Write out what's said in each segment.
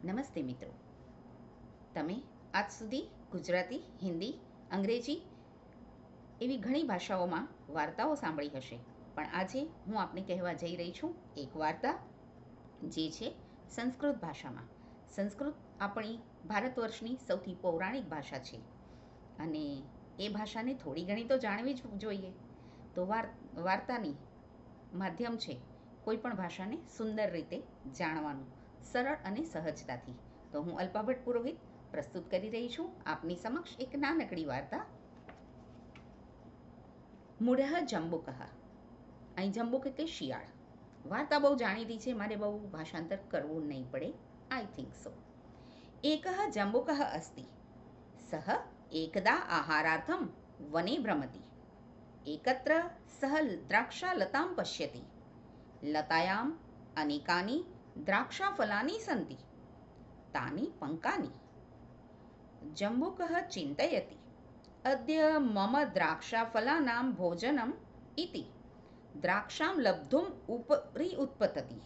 નમસ્તે મિત્રો, તમે આજ સુધી ગુજરાતી, હિન્દી, અંગ્રેજી એવી ઘણી ભાષાઓમાં વાર્તાઓ સાંભળી હશે, પણ આજે હું આપને કહેવા જઈ રહી છું એક વાર્તા જે છે સંસ્કૃત ભાષામાં. સંસ્કૃત આપણી ભારત વર્ષની સૌથી પૌરાણિક ભાષા છે અને એ ભાષાને થોડી ઘણી તો જાણવી જ જોઈએ. તો વાર્તાની માધ્યમ છે કોઈ પણ ભાષાને સુંદર રીતે જાણવાનું, સરળ અને સહજતાથી. તો હું અલ્પા ભટ્ટ પુરોહિત પ્રસ્તુત કરી રહી છું આપની સમક્ષ એક નાનકડી વાર્તા. મૂઢઃ જંબુકઃ. અહીં જંબુક એટલે શિયાળ. વાર્તા બહુ જાણીતી છે, મારે બહુ ભાષાંતર કરવું નહીં પડે, આઈ થિંક સો. એકઃ જંબુકઃ અસ્તિ. સઃ એકદા આહારાર્થમ વને ભ્રમતિ. એકત્ર સઃ દ્રાક્ષાલતાં પશ્યતિ. લતાયામ અનેકાની દ્રાક્ષાફલાની સन्ति. તાની પંકાની. જંબુકઃ ચિંતયતિ, અદ્ય મમ દ્રાક્ષાફલાનાં ભોજનમ ઇતિ દ્રાક્ષાં લબ્ધુમ ઉપરી ઉત્પતતિ,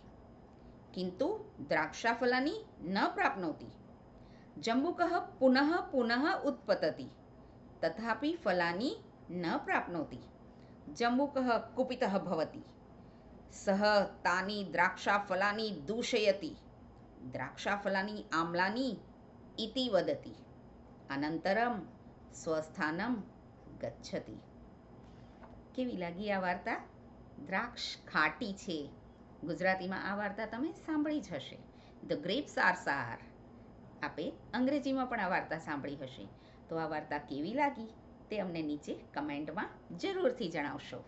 કિંતુ દ્રાક્ષાફલાની ન પ્રાપ્નોતિ. જંબુકઃ પુનઃ પુનઃ ઉત્પતતિ, તથાપિ ફલાની ન પ્રાપ્નોતિ. જંબુકઃ કુપિતઃ ભવતિ. સઃ તાની દ્રાક્ષાફલાની દૂષયતિ. દ્રાક્ષાફલાની આમ્લાની ઇતિ વદતિ. અનંતરમ સ્વસ્થાનમ ગચ્છતિ. કેવી લાગી આ વાર્તા? દ્રાક્ષ ખાટી છે. ગુજરાતીમાં આ વાર્તા તમે સાંભળી જ હશે, ધ ગ્રેપ્સ આર સાર. આપે અંગ્રેજીમાં પણ આ વાર્તા સાંભળી હશે. તો આ વાર્તા કેવી લાગી તે અમને નીચે કમેન્ટમાં જરૂરથી જણાવશો.